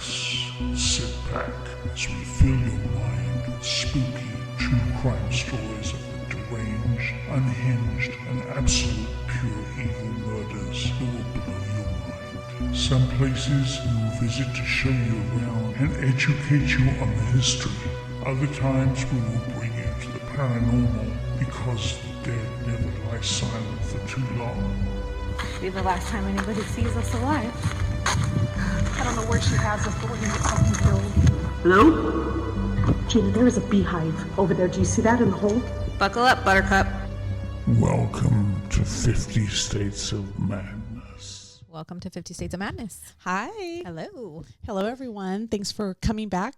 Relax, sit back as we fill your mind with spooky true crime stories of the deranged, unhinged, and absolute pure evil murders that will blow your mind. Some places we will visit to show you around and educate you on the history. Other times we will bring you to the paranormal because the dead never lie silent for too long. Be the last time anybody sees us alive. I don't know where she has us, but we're gonna get something filled. Hello? Chino, there is a beehive over there. Do you see that in the hole? Buckle up, Buttercup. Welcome to 50 States of Madness. Welcome to 50 States of Madness. Hi. Hello. Hello, everyone. Thanks for coming back.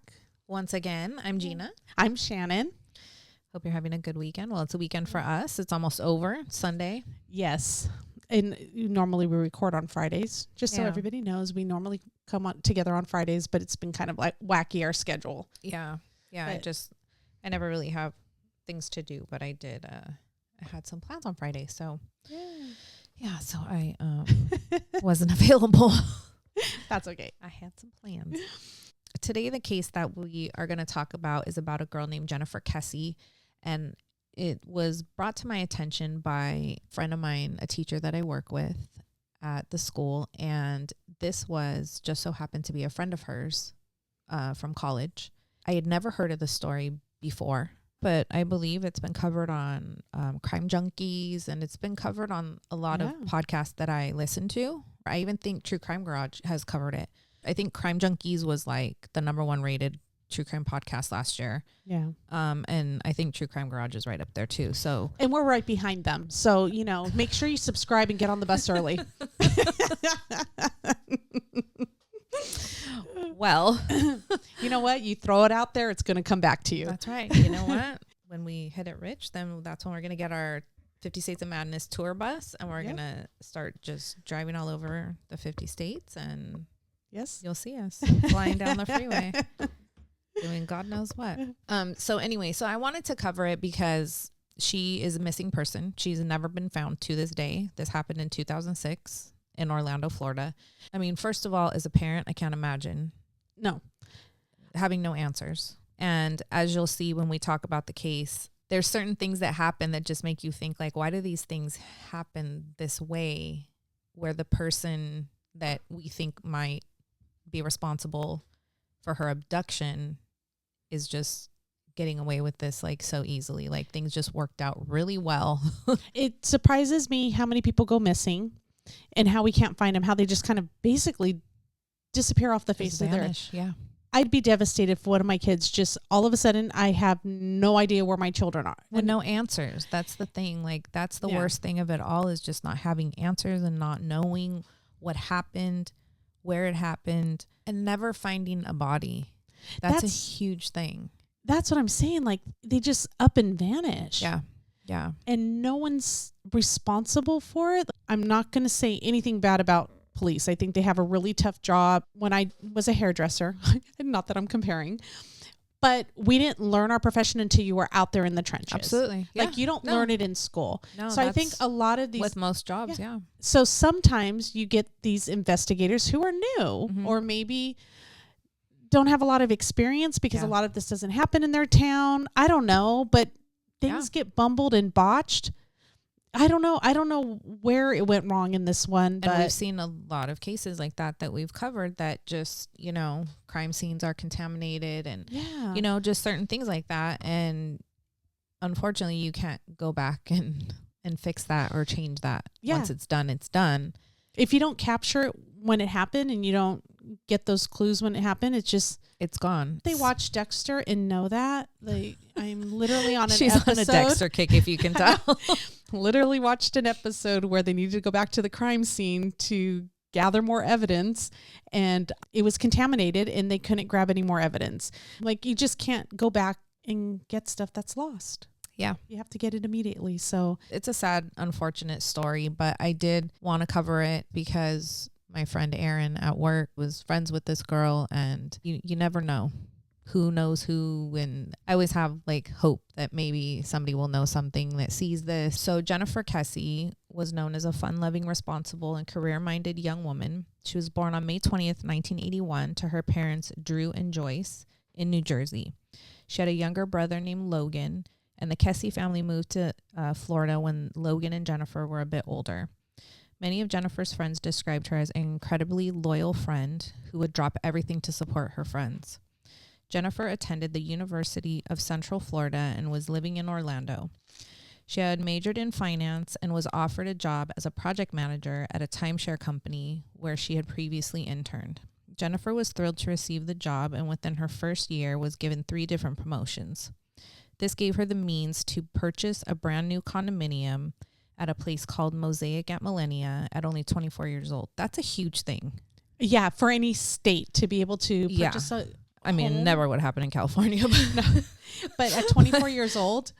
Once again, I'm Gina. I'm Shannon. Hope you're having a good weekend. Well, it's a weekend for us. It's almost over. It's Sunday. Yes. And normally we record on Fridays, just so everybody knows. We normally come on together on Fridays, but it's been kind of like wacky, our schedule. Yeah. Yeah. I never really have things to do, but I did. I had some plans on Friday. So, so I wasn't available. That's okay. I had some plans. Today, the case that we are going to talk about is about a girl named Jennifer Kesse. And it was brought to my attention by a friend of mine, a teacher that I work with at the school. And this was just so happened to be a friend of hers from college. I had never heard of the story before, but I believe it's been covered on Crime Junkies, and it's been covered on a lot of podcasts that I listen to. I even think True Crime Garage has covered it. I think Crime Junkies was like the #1 rated true crime podcast last year. Yeah. And I think True Crime Garage is right up there too. So, and we're right behind them. So, make sure you subscribe and get on the bus early. Well, you know what? You throw it out there, it's going to come back to you. That's right. You know what? When we hit it rich, then that's when we're going to get our 50 States of Madness tour bus, and we're going to start just driving all over the 50 states, and you'll see us flying down the freeway. Doing God knows what. So I wanted to cover it because she is a missing person. She's never been found to this day. This happened in 2006 in Orlando, Florida. I mean, first of all, as a parent, I can't imagine having no answers. And as you'll see when we talk about the case, there's certain things that happen that just make you think, like, why do these things happen this way, where the person that we think might be responsible for her abduction is just getting away with this like so easily. Like, things just worked out really well. It surprises me how many people go missing and how we can't find them, how they just kind of basically disappear off the face of the earth. Yeah. I'd be devastated if one of my kids just all of a sudden, I have no idea where my children are. And no answers. That's the thing. Like, that's the worst thing of it all, is just not having answers and not knowing what happened, where it happened, and never finding a body. That's a huge thing. That's what I'm saying. Like, they just up and vanish. Yeah. Yeah. And no one's responsible for it. I'm not going to say anything bad about police. I think they have a really tough job. When I was a hairdresser, not that I'm comparing, but we didn't learn our profession until you were out there in the trenches. Absolutely. Yeah. Like, you don't learn it in school. No, so I think a lot of these, with most jobs. Yeah. So sometimes you get these investigators who are new or maybe don't have a lot of experience because a lot of this doesn't happen in their town. I don't know, but things get bumbled and botched. I don't know where it went wrong in this one. But and we've seen a lot of cases like that we've covered, that just, crime scenes are contaminated and, just certain things like that. And unfortunately, you can't go back and fix that or change that. Once it's done, it's done. If you don't capture it when it happened and you don't get those clues when it happened, it's gone. They watch Dexter and know that. Like, I'm literally on an She's episode. on a Dexter kick, if you can tell. Literally watched an episode where they needed to go back to the crime scene to gather more evidence, and it was contaminated and they couldn't grab any more evidence. Like, you just can't go back and get stuff that's lost. Yeah. You have to get it immediately. So it's a sad, unfortunate story, but I did want to cover it because my friend Erin at work was friends with this girl, and you never know who knows who. And I always have like hope that maybe somebody will know something that sees this. So Jennifer Kesse was known as a fun-loving, responsible, and career-minded young woman. She was born on May 20th, 1981 to her parents, Drew and Joyce, in New Jersey. She had a younger brother named Logan, and the Kesse family moved to Florida when Logan and Jennifer were a bit older. Many of Jennifer's friends described her as an incredibly loyal friend who would drop everything to support her friends. Jennifer attended the University of Central Florida and was living in Orlando. She had majored in finance and was offered a job as a project manager at a timeshare company where she had previously interned. Jennifer was thrilled to receive the job and within her first year was given 3 different promotions. This gave her the means to purchase a brand new condominium at a place called Mosaic at Millennia at only 24 years old. That's a huge thing. Yeah, for any state to be able to purchase a I mean, home. never would happen in California. But, No. But at 24 years old,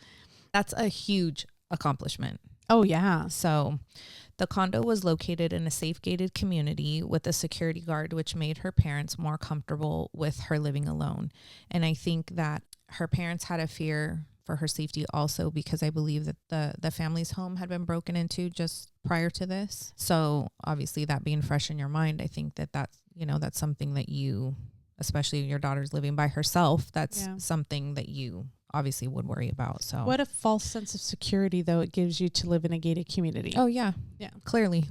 that's a huge accomplishment. oh yeah. So the condo was located in a safe gated community with a security guard, which made her parents more comfortable with her living alone. And I think that her parents had a fear for her safety also because I believe that the family's home had been broken into just prior to this. So obviously that being fresh in your mind, I think that's something that you, especially your daughter's living by herself, that's something that you obviously would worry about. So What a false sense of security, though, it gives you to live in a gated community. Oh, yeah. Yeah. Clearly.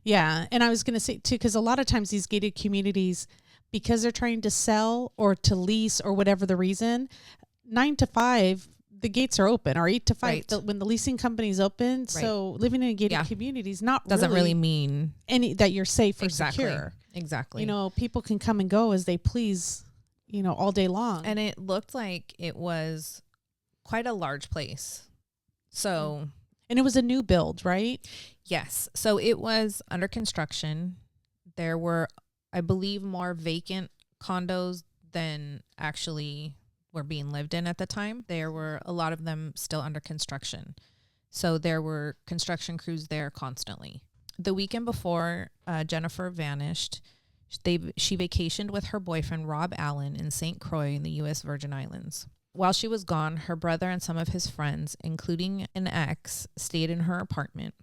Yeah. And I was going to say, too, because a lot of times these gated communities, because they're trying to sell or to lease or whatever the reason, 9 to 5, the gates are open, or 8 to 5 Right. when the leasing company's open. Right. So living in a gated community is not doesn't really mean any that you're safe or exactly. secure. Exactly. You know, people can come and go as they please, all day long. And it looked like it was quite a large place. So, and it was a new build, right? Yes. So it was under construction. There were, I believe, more vacant condos than actually were being lived in at the time. There were a lot of them still under construction. So there were construction crews there constantly. The weekend before Jennifer vanished, she vacationed with her boyfriend, Rob Allen, in St. Croix in the U.S. Virgin Islands. While she was gone, her brother and some of his friends, including an ex, stayed in her apartment.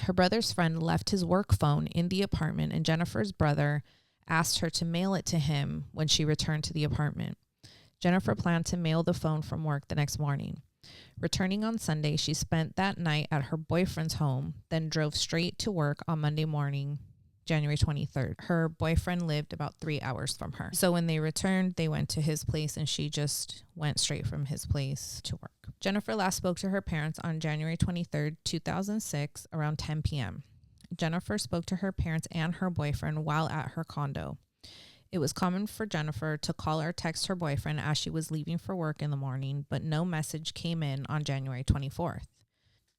Her brother's friend left his work phone in the apartment, and Jennifer's brother asked her to mail it to him when she returned to the apartment. Jennifer planned to mail the phone from work the next morning. Returning on Sunday, she spent that night at her boyfriend's home, then drove straight to work on Monday morning, January 23rd. Her boyfriend lived about 3 hours from her. So when they returned, they went to his place and she just went straight from his place to work. Jennifer last spoke to her parents on January 23rd, 2006, around 10 p.m. Jennifer spoke to her parents and her boyfriend while at her condo. It was common for Jennifer to call or text her boyfriend as she was leaving for work in the morning, but no message came in on January 24th.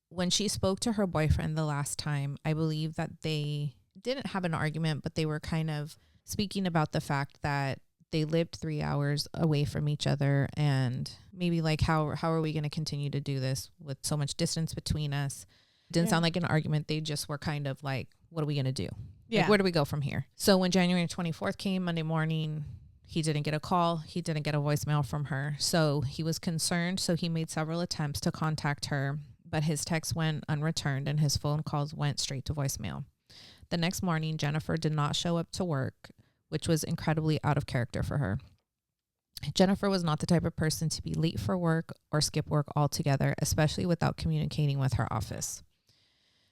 When she spoke to her boyfriend the last time, I believe that they didn't have an argument, but they were kind of speaking about the fact that they lived 3 hours away from each other and maybe like, how are we going to continue to do this with so much distance between us? Didn't sound like an argument. They just were kind of like, what are we going to do? Yeah. Like, where do we go from here? So when January 24th came, Monday morning, he didn't get a call. He didn't get a voicemail from her. So he was concerned. So he made several attempts to contact her, but his texts went unreturned and his phone calls went straight to voicemail. The next morning, Jennifer did not show up to work, which was incredibly out of character for her. Jennifer was not the type of person to be late for work or skip work altogether, especially without communicating with her office.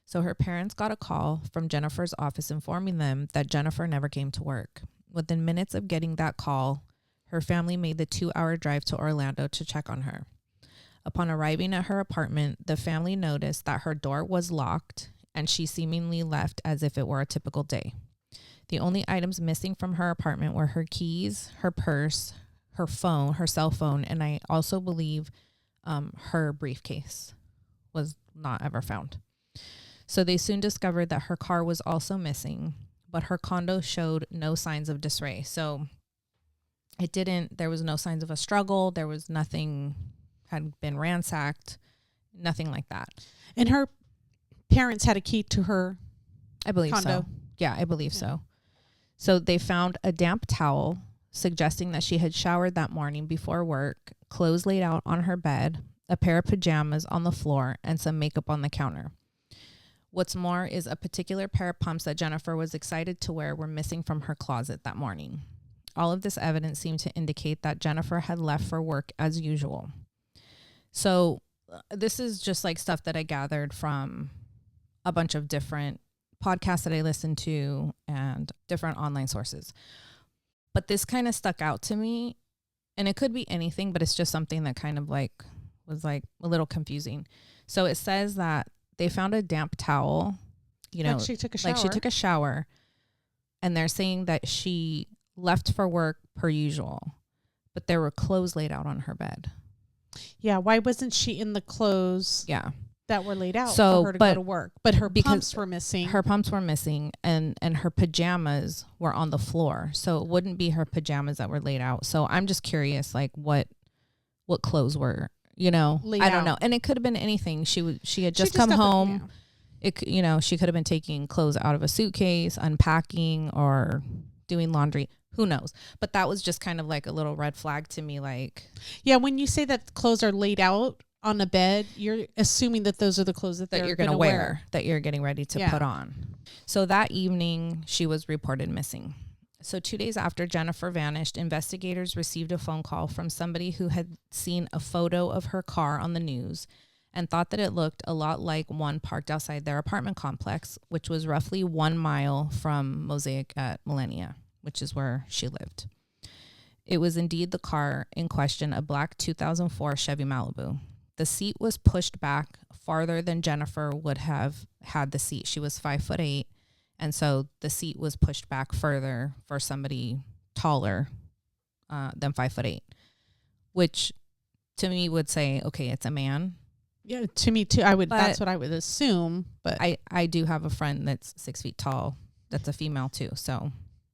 So her parents got a call from Jennifer's office informing them that Jennifer never came to work. Within minutes of getting that call, her family made the 2-hour drive to Orlando to check on her. Upon arriving at her apartment, the family noticed that her door was locked and she seemingly left as if it were a typical day. The only items missing from her apartment were her keys, her purse, her phone, her cell phone, and I also believe her briefcase was not ever found. So they soon discovered that her car was also missing, but her condo showed no signs of disarray. So there was no signs of a struggle. There was nothing had been ransacked, nothing like that. And her parents had a key to her I believe condo. so. Yeah, I believe so. So they found a damp towel suggesting that she had showered that morning before work, clothes laid out on her bed, a pair of pajamas on the floor, and some makeup on the counter. What's more is a particular pair of pumps that Jennifer was excited to wear were missing from her closet that morning. All of this evidence seemed to indicate that Jennifer had left for work as usual. So this is just like stuff that I gathered from a bunch of different podcasts that I listened to and different online sources. But this kind of stuck out to me, and it could be anything, but it's just something that kind of like was like a little confusing. So it says that they found a damp towel, you know, like she took a shower. Like she took a shower, and they're saying that she left for work per usual, but there were clothes laid out on her bed. Yeah, why wasn't she in the clothes? Yeah. That were laid out so, for her to go to work, but her pumps were missing. Her pumps were missing, and her pajamas were on the floor. So it wouldn't be her pajamas that were laid out. So I'm just curious, like what clothes were, you know, I don't know. And it could have been anything. She had just come home. You know, she could have been taking clothes out of a suitcase, unpacking, or doing laundry. Who knows? But that was just kind of like a little red flag to me. Like, yeah, when you say that clothes are laid out on a bed, you're assuming that those are the clothes that you're going to wear, that you're getting ready to put on. So that evening, she was reported missing. So 2 days after Jennifer vanished, investigators received a phone call from somebody who had seen a photo of her car on the news and thought that it looked a lot like one parked outside their apartment complex, which was roughly 1 mile from Mosaic at Millennia, which is where she lived. It was indeed the car in question, a black 2004 Chevy Malibu. The seat was pushed back farther than Jennifer would have had the seat. She was 5'8", and so the seat was pushed back further for somebody taller than 5'8", which to me would say, okay, it's a man. Yeah, to me too. That's what I would assume. But I do have a friend that's 6 feet tall. That's a female too. So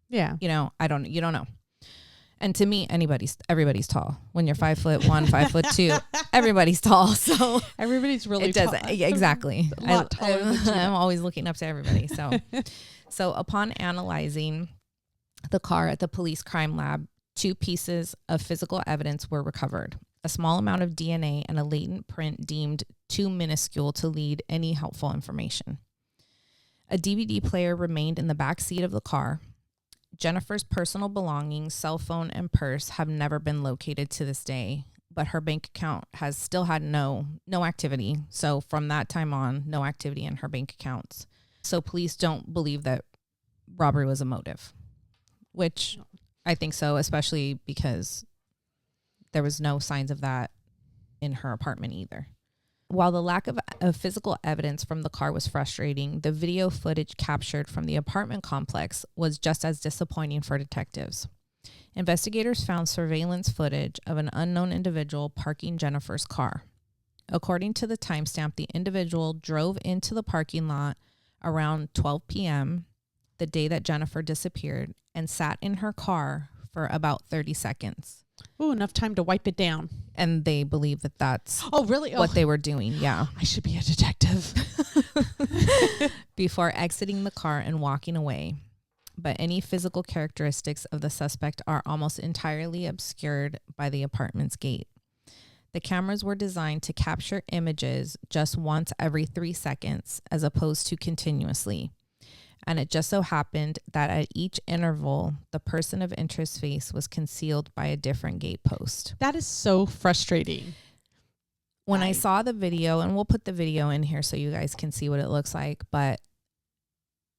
yeah, you know, you don't know. And to me, everybody's tall. When you're 5'1", 5'2", everybody's tall. So everybody's really tall. Yeah, exactly. A lot taller than you. I'm always looking up to everybody. So upon analyzing the car at the police crime lab, 2 pieces of physical evidence were recovered. A small amount of DNA and a latent print deemed too minuscule to lead any helpful information. A DVD player remained in the back seat of the car. Jennifer's personal belongings, cell phone, and purse have never been located to this day, but her bank account has still had no activity. So from that time on, no activity in her bank accounts. So police don't believe that robbery was a motive, which I think so, especially because there was no signs of that in her apartment either. While the lack of physical evidence from the car was frustrating, the video footage captured from the apartment complex was just as disappointing for detectives. Investigators found surveillance footage of an unknown individual parking Jennifer's car. According to the timestamp, the individual drove into the parking lot around 12 p.m. the day that Jennifer disappeared and sat in her car for about 30 seconds. Ooh, enough time to wipe it down. And they believe that that's really what they were doing. Yeah. I should be a detective. Before exiting the car and walking away. But any physical characteristics of the suspect are almost entirely obscured by the apartment's gate. The cameras were designed to capture images just once every 3 seconds as opposed to continuously. And it just so happened that at each interval, the person of interest's face was concealed by a different gate post. That is so frustrating. When I saw the video, and we'll put the video in here so you guys can see what it looks like, but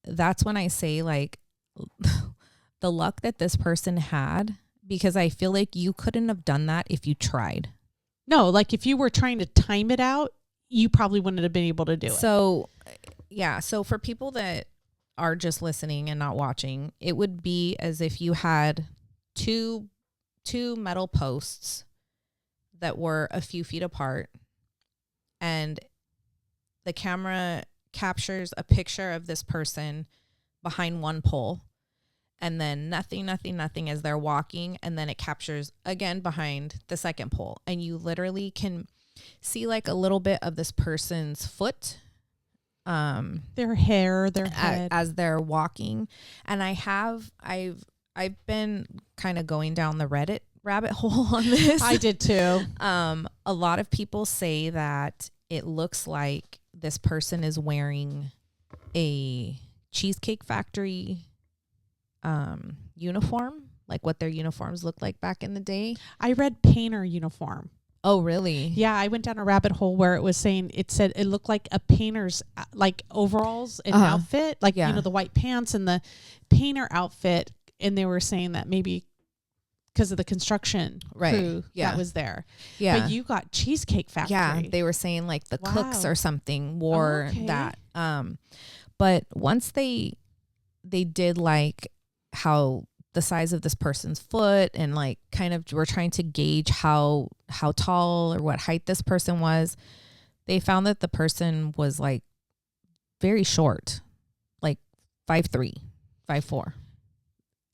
that's when I say, like, the luck that this person had, because I feel like you couldn't have done that if you tried. No, like if you were trying to time it out, you probably wouldn't have been able to do it. So, yeah. So for people that are just listening and not watching, it would be as if you had two metal posts that were a few feet apart, and the camera captures a picture of this person behind one pole, and then nothing as they're walking, and then it captures again behind the second pole, and you literally can see like a little bit of this person's foot, their hair, their head as they're walking. And I've been kind of going down the Reddit rabbit hole on this. I did too. A lot of people say that it looks like this person is wearing a Cheesecake Factory uniform, like what their uniforms looked like back in the day. I read painter uniform. Oh, really? Yeah, I went down a rabbit hole where it was saying, it said it looked like a painter's like overalls and outfit, like, you know, the white pants and the painter outfit. And they were saying that maybe because of the construction crew that was there. Yeah. But you got Cheesecake Factory. Yeah, they were saying like the cooks or something wore that. But once they did like how the size of this person's foot and like kind of were trying to gauge how tall or what height this person was, they found that the person was like very short, like 5'3", 5'4".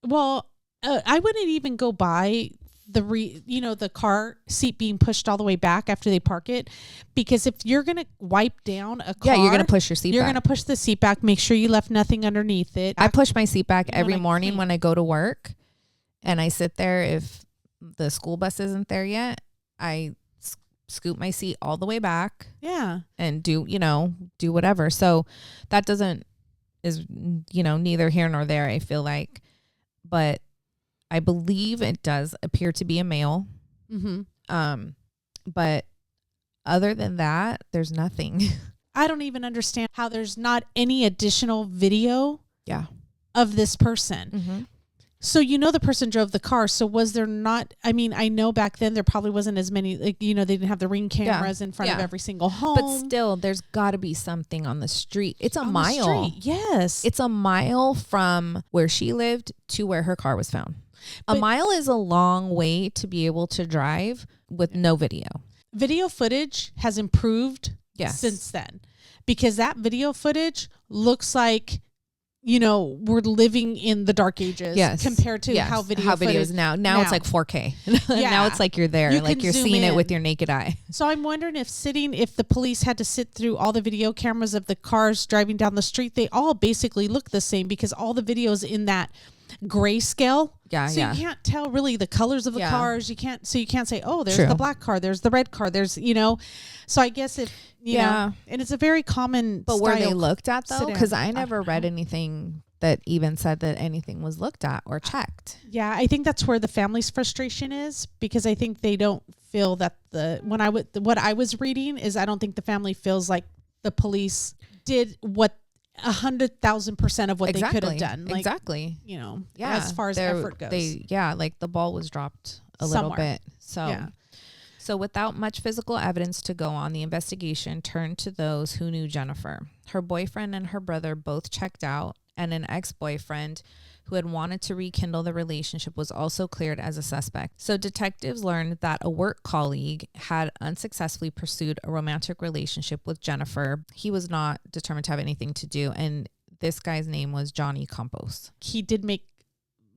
Well, I wouldn't even go by the car seat being pushed all the way back after they park it, because if you're going to wipe down a car, you're going to push your seat back. You're going to push the seat back. Make sure you left nothing underneath it. I push my seat back every morning when I go to work, and I sit there. If the school bus isn't there yet, I scoot my seat all the way back. Yeah. And do whatever. So that is neither here nor there, I feel like. But I believe it does appear to be a male. Mm-hmm. But other than that, there's nothing. I don't even understand how there's not any additional video of this person. Mm-hmm. So, the person drove the car. So was there not, I mean, I know back then there probably wasn't as many, like, they didn't have the Ring cameras in front of every single home. But still, there's got to be something on the street. It's a mile. Yes. It's a mile from where she lived to where her car was found. A mile is a long way to be able to drive with no video. Video footage has improved since then, because that video footage looks like, we're living in the dark ages compared to how video is now. Now it's like 4K. Now it's like you're there, you're seeing it with your naked eye. So I'm wondering if the police had to sit through all the video cameras of the cars driving down the street, they all basically look the same because all the videos in that grayscale. So you can't tell really the colors of the cars. You can't say, oh, there's the black car, there's the red car, there's, so I guess if, and it's a very common But were they looked at though? Because I never read anything that even said that anything was looked at or checked. Yeah, I think that's where the family's frustration is, because I think they don't feel that what I was reading is, I don't think the family feels like the police did what 100,000% of what they could have done. Like, exactly. As far as effort goes. Like the ball was dropped a little bit. So without much physical evidence to go on, the investigation turned to those who knew Jennifer. Her boyfriend and her brother both checked out, and an ex-boyfriend who had wanted to rekindle the relationship was also cleared as a suspect. So detectives learned that a work colleague had unsuccessfully pursued a romantic relationship with Jennifer. He was not determined to have anything to do, and this guy's name was Johnny Campos. He did make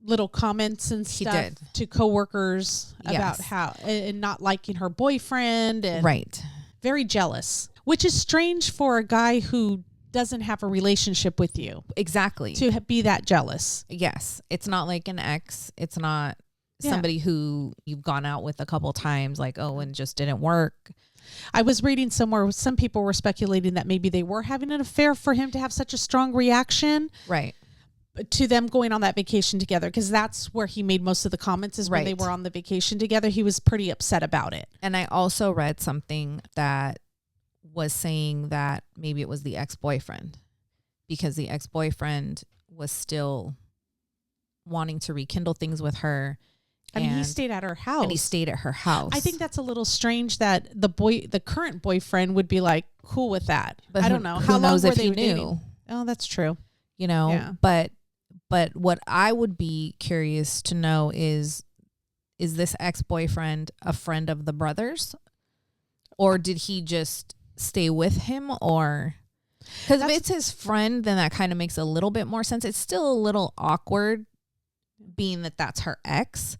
little comments and stuff to coworkers about how, and not liking her boyfriend, and very jealous, which is strange for a guy who doesn't have a relationship with you. Exactly. To be that jealous. Yes. It's not like an ex. It's not somebody who you've gone out with a couple times, like, and just didn't work. I was reading somewhere, some people were speculating that maybe they were having an affair for him to have such a strong reaction. Right. To them going on that vacation together, because that's where he made most of the comments, is when they were on the vacation together. He was pretty upset about it. And I also read something that was saying that maybe it was the ex-boyfriend, because the ex-boyfriend was still wanting to rekindle things with her. And he stayed at her house. And he stayed at her house. I think that's a little strange that the current boyfriend would be like cool with that. But I don't know. Who knows if he knew? Oh, that's true. But what I would be curious to know is this ex-boyfriend a friend of the brothers, or did he just stay with him? Or because if it's his friend, then that kind of makes a little bit more sense. It's still a little awkward being that that's her ex,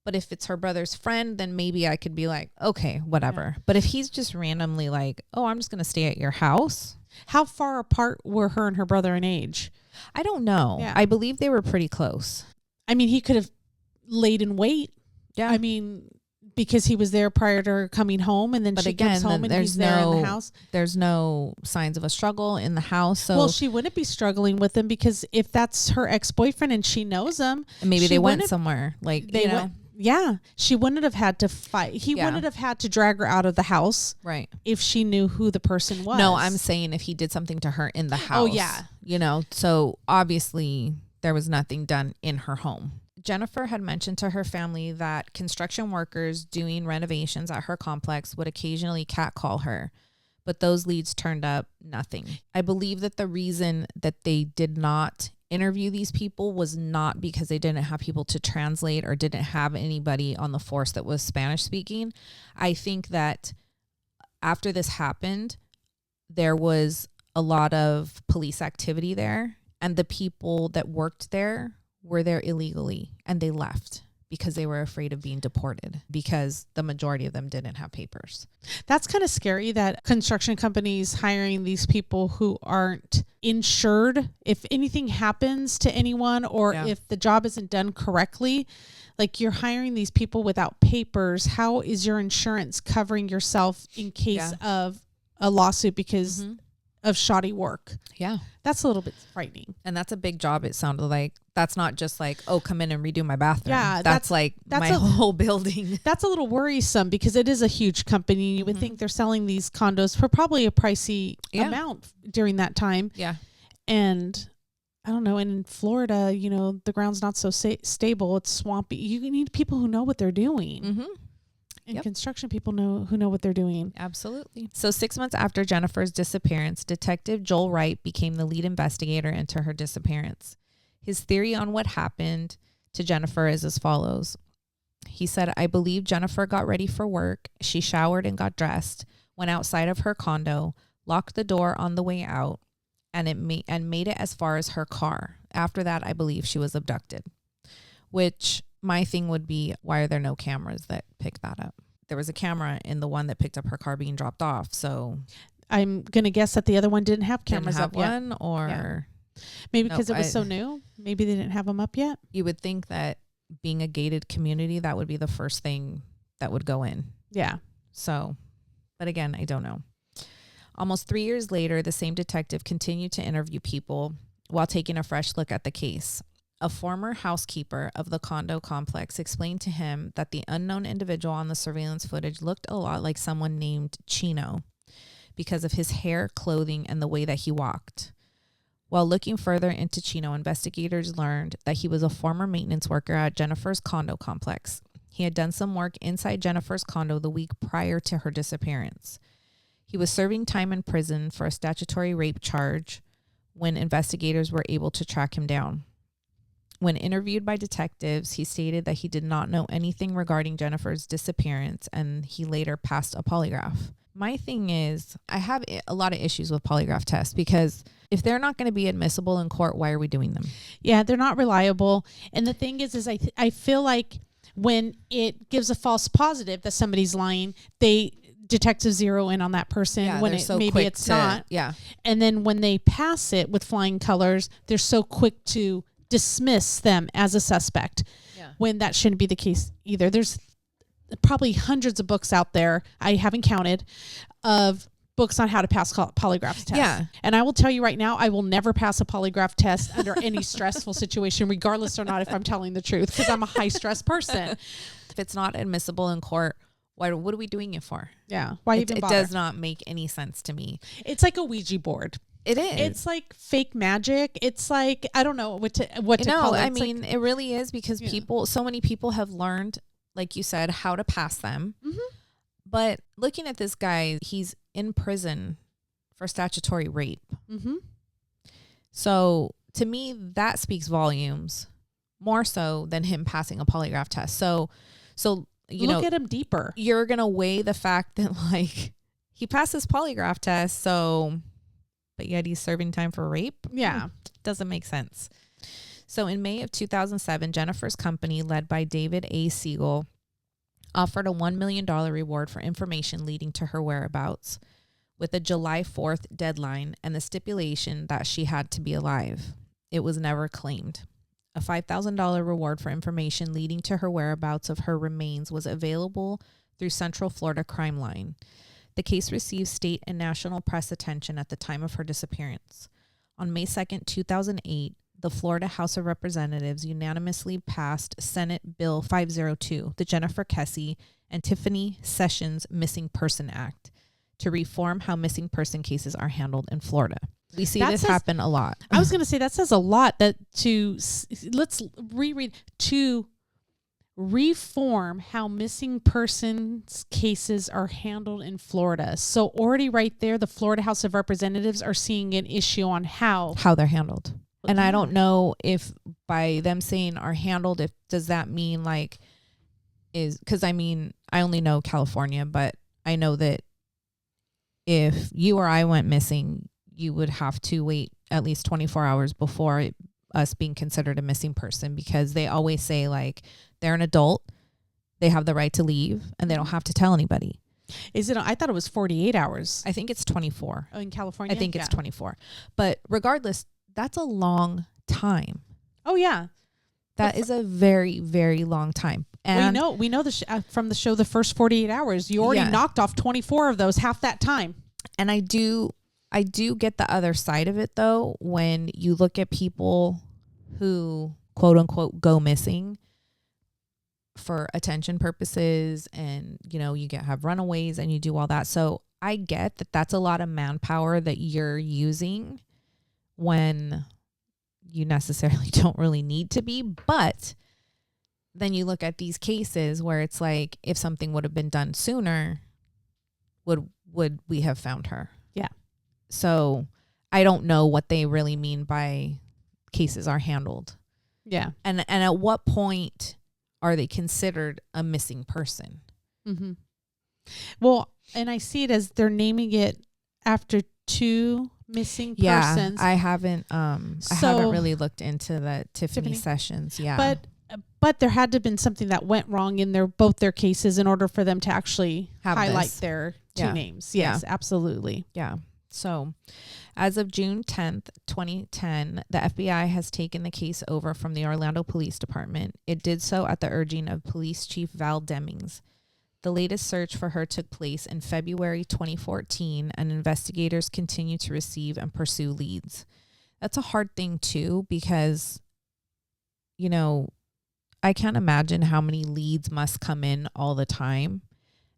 but if it's her brother's friend, then maybe I could be like, okay, whatever. But if he's just randomly like, oh, I'm just gonna stay at your house. How far apart were her and her brother in age? I don't know. I believe they were pretty close. I mean, he could have laid in wait. Yeah. I mean, because he was there prior to her coming home, and then she comes home and he's there in the house. There's no signs of a struggle in the house. So, well, she wouldn't be struggling with him because if that's her ex-boyfriend and she knows him, maybe they went somewhere. Like they went. Yeah, she wouldn't have had to fight. He wouldn't have had to drag her out of the house, right? If she knew who the person was. No, I'm saying if he did something to her in the house. Oh yeah, So obviously there was nothing done in her home. Jennifer had mentioned to her family that construction workers doing renovations at her complex would occasionally catcall her, but those leads turned up nothing. I believe that the reason that they did not interview these people was not because they didn't have people to translate or didn't have anybody on the force that was Spanish speaking. I think that after this happened, there was a lot of police activity there, and the people that worked there were there illegally, and they left because they were afraid of being deported because the majority of them didn't have papers. That's kind of scary that construction companies hiring these people who aren't insured. If anything happens to anyone or if the job isn't done correctly, like you're hiring these people without papers, how is your insurance covering yourself in case of a lawsuit because of shoddy work? Yeah. That's a little bit frightening. And that's a big job, it sounded like. That's not just like, oh, come in and redo my bathroom. Yeah. That's my whole building. That's a little worrisome because it is a huge company. You would think they're selling these condos for probably a pricey amount during that time. Yeah. And I don't know. And in Florida, the ground's not so stable. It's swampy. You need people who know what they're doing. Mm-hmm. And construction people who know what they're doing. Absolutely. So 6 months after Jennifer's disappearance, Detective Joel Wright became the lead investigator into her disappearance. His theory on what happened to Jennifer is as follows. He said, I believe Jennifer got ready for work. She showered and got dressed, went outside of her condo, locked the door on the way out, and made it as far as her car. After that, I believe she was abducted, which my thing would be, why are there no cameras that pick that up? There was a camera in the one that picked up her car being dropped off. So I'm going to guess that the other one didn't have cameras up yet. Or maybe because it was so new. Maybe they didn't have them up yet. You would think that being a gated community, that would be the first thing that would go in. Yeah. So, but again, I don't know. Almost 3 years later, the same detective continued to interview people while taking a fresh look at the case. A former housekeeper of the condo complex explained to him that the unknown individual on the surveillance footage looked a lot like someone named Chino because of his hair, clothing, and the way that he walked. While looking further into Chino, investigators learned that he was a former maintenance worker at Jennifer's condo complex. He had done some work inside Jennifer's condo the week prior to her disappearance. He was serving time in prison for a statutory rape charge when investigators were able to track him down. When interviewed by detectives, he stated that he did not know anything regarding Jennifer's disappearance, and he later passed a polygraph. My thing is, I have a lot of issues with polygraph tests because if they're not going to be admissible in court, why are we doing them? Yeah, they're not reliable. And the thing is I feel like when it gives a false positive that somebody's lying, detectives zero in on that person when it's not. Yeah. And then when they pass it with flying colors, they're so quick to dismiss them as a suspect when that shouldn't be the case either. There's probably hundreds of books out there, I haven't counted, of books on how to pass polygraph tests. Yeah. And I will tell you right now, I will never pass a polygraph test under any stressful situation, regardless or not if I'm telling the truth, because I'm a high stress person. If it's not admissible in court, what are we doing it for? Yeah. Why even bother? It does not make any sense to me. It's like a Ouija board. It is. It's like fake magic. It's like, I don't know what to call it. I mean, it really is because so many people have learned, like you said, how to pass them. Mm-hmm. But looking at this guy, he's in prison for statutory rape. Mm-hmm. So to me, that speaks volumes more so than him passing a polygraph test. So look at him deeper. You're going to weigh the fact that like he passed his polygraph test. But yet he's serving time for rape. Yeah. Doesn't make sense. So in May of 2007, Jennifer's company, led by David A. Siegel, offered a $1 million reward for information leading to her whereabouts, with a July 4th deadline and the stipulation that she had to be alive. It was never claimed. A $5,000 reward for information leading to her whereabouts of her remains was available through Central Florida Crime Line. The case received state and national press attention at the time of her disappearance. On May 2nd, 2008, the Florida House of Representatives unanimously passed Senate Bill 502, the Jennifer Kesse and Tiffany Sessions Missing Person Act, to reform how missing person cases are handled in Florida. We see this happen a lot. I was going to say that says a lot, that let's reread, to reform how missing persons cases are handled in Florida. So already right there, the Florida House of Representatives are seeing an issue on how they're handled. And I don't know if by them saying are handled, if does that mean because I mean, I only know California, but I know that if you or I went missing, you would have to wait at least 24 hours before us being considered a missing person, because they always say they're an adult, they have the right to leave, and they don't have to tell anybody. Is it? I thought it was 48 hours. I think it's 24. Oh, in California? I think it's 24. But regardless, that's a long time. Oh, yeah. That is a very, very long time. And we know from the show, The First 48 Hours, you already knocked off 24 of those, half that time. And I do get the other side of it, though, when you look at people who, quote unquote, go missing for attention purposes, and, you have runaways and you do all that. So I get that that's a lot of manpower that you're using when you necessarily don't really need to be. But then you look at these cases where it's like, if something would have been done sooner, would we have found her? Yeah. So I don't know what they really mean by cases are handled. Yeah. And at what point are they considered a missing person? Mm-hmm. Well, and I see it as they're naming it after two missing persons. I haven't really looked into the Tiffany Sessions. Yeah. But there had to have been something that went wrong in both their cases in order for them to actually highlight their two names. Yes, absolutely. Yeah. So as of June 10th, 2010, the FBI has taken the case over from the Orlando Police Department. It did so at the urging of Police Chief Val Demings. The latest search for her took place in February 2014, and investigators continue to receive and pursue leads. That's a hard thing, too, because, I can't imagine how many leads must come in all the time,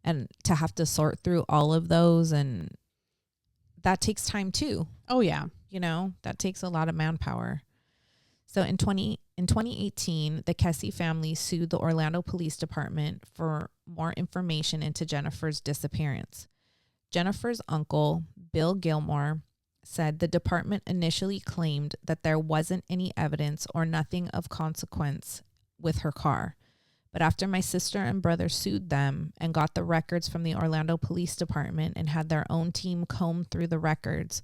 and to have to sort through all of those, and that takes time, too. Oh, yeah. That takes a lot of manpower. So in 2018, the Kesse family sued the Orlando Police Department for more information into Jennifer's disappearance. Jennifer's uncle, Bill Gilmore, said the department initially claimed that there wasn't any evidence or nothing of consequence with her car. But after my sister and brother sued them and got the records from the Orlando Police Department and had their own team comb through the records,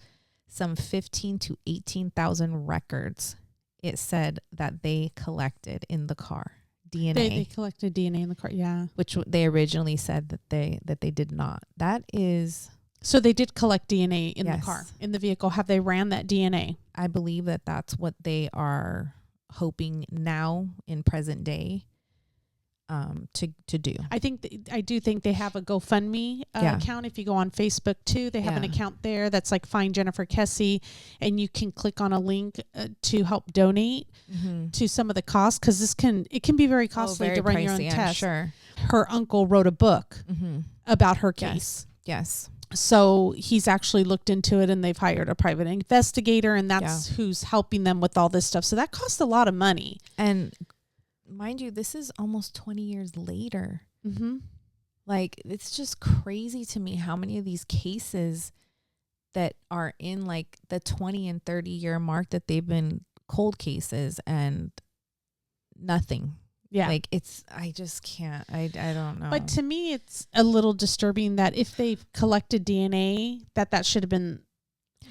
some 15 to 18,000 records, it said that they collected in the car DNA. They collected DNA in the car, yeah. Which they originally said that they did not. That is... So they did collect DNA in the car, in the vehicle. Have they ran that DNA? I believe that that's what they are hoping now in present day to do. I do think they have a GoFundMe account. If you go on Facebook too, they have an account there that's like Find Jennifer Kesse, and you can click on a link to help donate to some of the costs, because it can be very costly to run pricey, your own test. Sure. Her uncle wrote a book about her case. Yes. So he's actually looked into it, and they've hired a private investigator, and that's who's helping them with all this stuff. So that costs a lot of money. And mind you, this is almost 20 years later. Like, it's just crazy to me how many of these cases that are in like the 20 and 30 year mark that they've been cold cases and nothing. Yeah. Like, I just can't, I don't know. But to me, it's a little disturbing that if they've collected DNA, that should have been,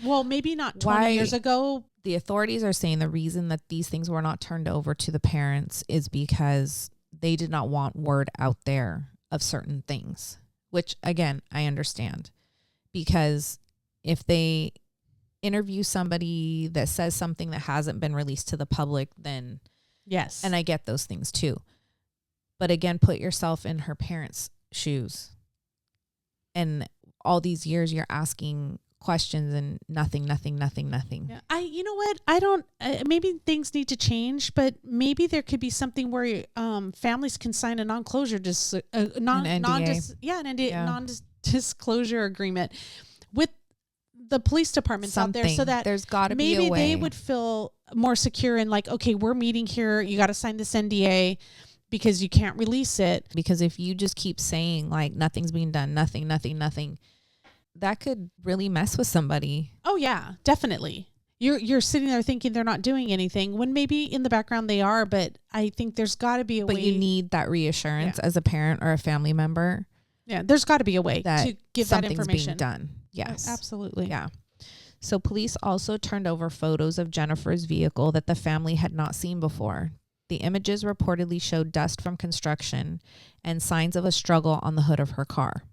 well, maybe not 20 years ago. The authorities are saying the reason that these things were not turned over to the parents is because they did not want word out there of certain things, which, again, I understand. Because if they interview somebody that says something that hasn't been released to the public, then Yes. And I get those things too. But again, put yourself in her parents' shoes. And all these years you're asking questions and nothing. Yeah. You know what? I don't, maybe things need to change, but maybe there could be something where families can sign a non-closure, non-disclosure agreement with the police departments out there, so that there's got to be a maybe way. they would feel more secure and like, okay, we're meeting here. You got to sign this NDA because you can't release it. Because if you just keep saying like nothing's being done, nothing, that could really mess with somebody. Oh yeah, definitely. You're sitting there thinking they're not doing anything when maybe in the background they are, but I think there's got to be a way. But you need that reassurance as a parent or a family member. Yeah, there's got to be a way to give that information. Being done. Yes. Absolutely. Yeah. So police also turned over photos of Jennifer's vehicle that the family had not seen before. The images reportedly showed dust from construction and signs of a struggle on the hood of her car.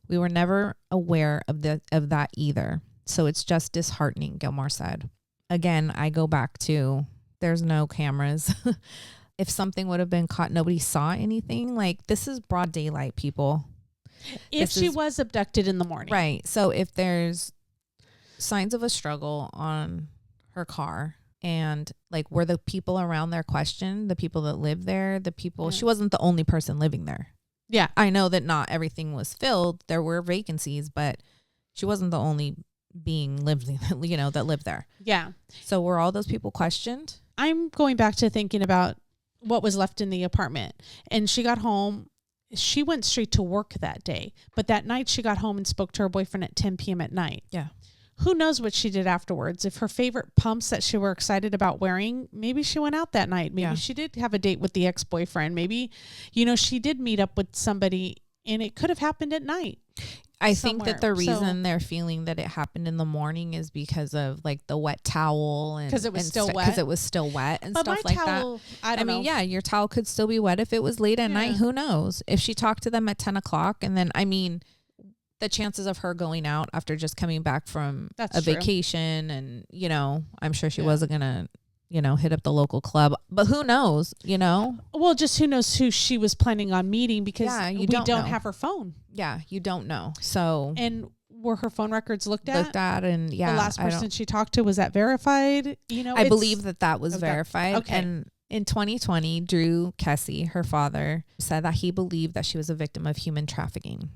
We were never aware of that either. So it's just disheartening, Gilmore said. Again, I go back to there's no cameras. If something would have been caught, nobody saw anything. Like, this is broad daylight, people. If she was abducted in the morning. Right. So if there's signs of a struggle on her car, and like, were the people around there questioned, the people that live there, she wasn't the only person living there. Yeah. I know that not everything was filled. There were vacancies, but she wasn't the only being that lived there. Yeah. So were all those people questioned? I'm going back to thinking about what was left in the apartment, and she got home. She went straight to work that day, but that night she got home and spoke to her boyfriend at 10 p.m. at night. Yeah. Who knows what she did afterwards? If her favorite pumps that she were excited about wearing, maybe she went out that night. Maybe she did have a date with the ex-boyfriend. Maybe, she did meet up with somebody, and it could have happened at night. I think that the reason they're feeling that it happened in the morning is because of like the wet towel and because it was still wet. Because it was still wet and stuff like that. I don't know. Yeah, your towel could still be wet if it was late at night. Who knows? If she talked to them at 10 o'clock, and then the chances of her going out after just coming back from vacation, and I'm sure she wasn't gonna hit up the local club, but who knows, Well, just who knows who she was planning on meeting, because we don't have her phone. Yeah, you don't know. So, and were her phone records looked at? And the last person she talked to, was that verified? I believe that was verified. Okay. And in 2020, Drew Kesse, her father, said that he believed that she was a victim of human trafficking,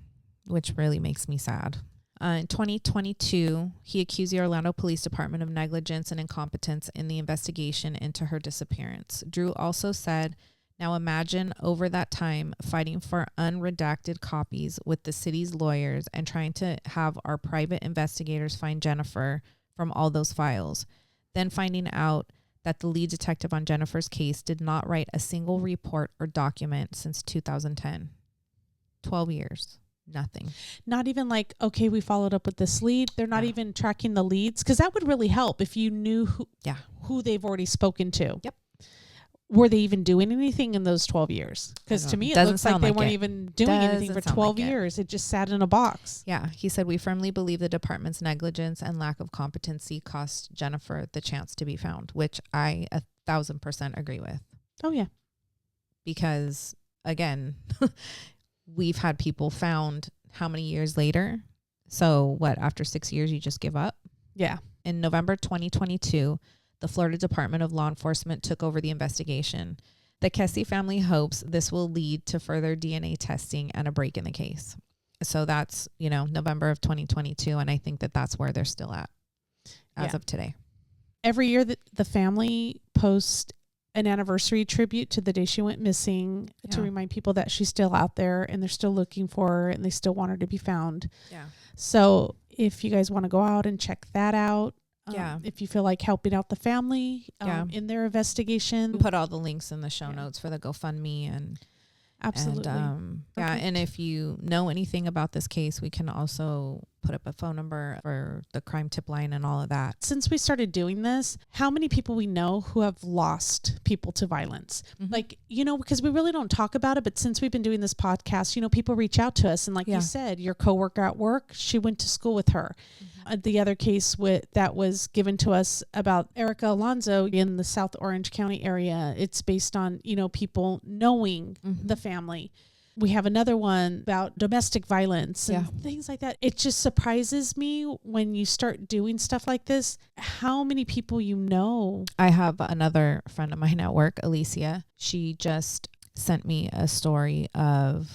which really makes me sad. In 2022, he accused the Orlando Police Department of negligence and incompetence in the investigation into her disappearance. Drew also said, "Now imagine over that time fighting for unredacted copies with the city's lawyers and trying to have our private investigators find Jennifer from all those files. Then finding out that the lead detective on Jennifer's case did not write a single report or document since 2010. 12 years. Nothing. Not even like, okay, we followed up with this lead. They're not even tracking the leads, because that would really help if you knew who they've already spoken to. Yep. Were they even doing anything in those 12 years? Because to me, it looks like they weren't even doing anything for 12 years. It just sat in a box. Yeah. He said, "We firmly believe the department's negligence and lack of competency cost Jennifer the chance to be found," which I 1,000% agree with. Oh, yeah. Because, again, we've had people found how many years later? So what, after 6 years, you just give up? Yeah. In November 2022, the Florida Department of Law Enforcement took over the investigation. The Kesse family hopes this will lead to further DNA testing and a break in the case. So that's, November of 2022. And I think that that's where they're still at as of today. Every year that the family posts an anniversary tribute to the day she went missing to remind people that she's still out there and they're still looking for her and they still want her to be found. Yeah. So if you guys want to go out and check that out, if you feel like helping out the family in their investigation, we'll put all the links in the show notes for the GoFundMe and absolutely. And if you know anything about this case, we can also put up a phone number for the crime tip line and all of that. Since we started doing this, how many people we know who have lost people to violence? Like, you know, because we really don't talk about it, but since we've been doing this podcast, you know, people reach out to us. And like you said, your coworker at work, she went to school with her. The other case that was given to us about Erica Alonso in the South Orange County area, it's based on, you know, people knowing the family. We have another one about domestic violence and things like that. It just surprises me when you start doing stuff like this, how many people you know. I have another friend of mine at work, Alicia. She just sent me a story of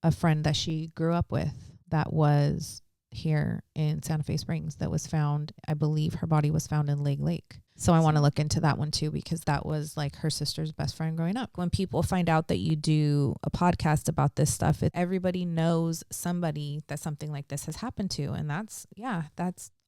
a friend that she grew up with that was here in Santa Fe Springs that was found. I believe her body was found in Lake. So I want to look into that one too, because that was like her sister's best friend growing up. When people find out that you do a podcast about this stuff, everybody knows somebody that something like this has happened to. And that's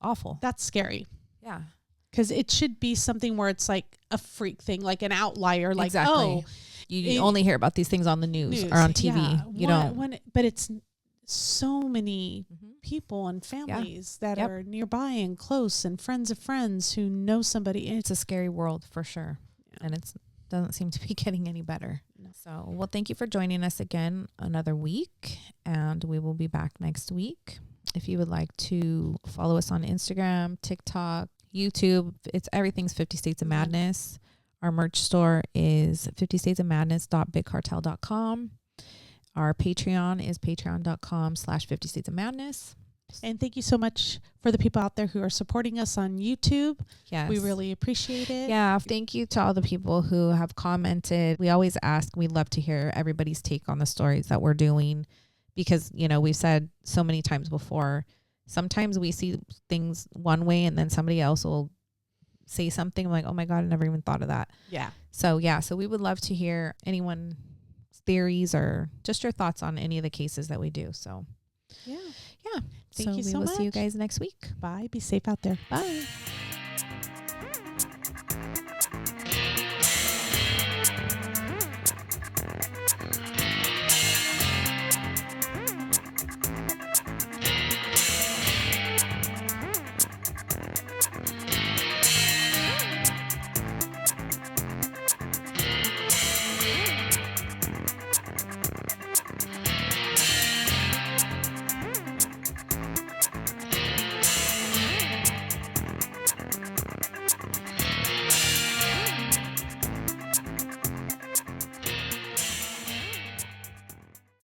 awful. That's scary. Yeah. Because it should be something where it's like a freak thing, like an outlier. Like, exactly. You only hear about these things on the news or on TV. Yeah. You don't. But it's so many people and families that are nearby and close and friends of friends who know somebody. It's a scary world for sure. Yeah. And it doesn't seem to be getting any better. No. So, well, thank you for joining us again another week. And we will be back next week. If you would like to follow us on Instagram, TikTok, YouTube, everything's 50 States of Madness. Our merch store is 50statesofmadness.bigcartel.com. Our Patreon is patreon.com/50 States of Madness. And thank you so much for the people out there who are supporting us on YouTube. Yes. We really appreciate it. Yeah. Thank you to all the people who have commented. We always ask, we love to hear everybody's take on the stories that we're doing, because, you know, we've said so many times before, sometimes we see things one way and then somebody else will say something like, oh my God, I never even thought of that. Yeah. So we would love to hear anyone's theories or just your thoughts on any of the cases that we do. So yeah. Thank you so much. We will see you guys next week. Bye. Be safe out there. Bye.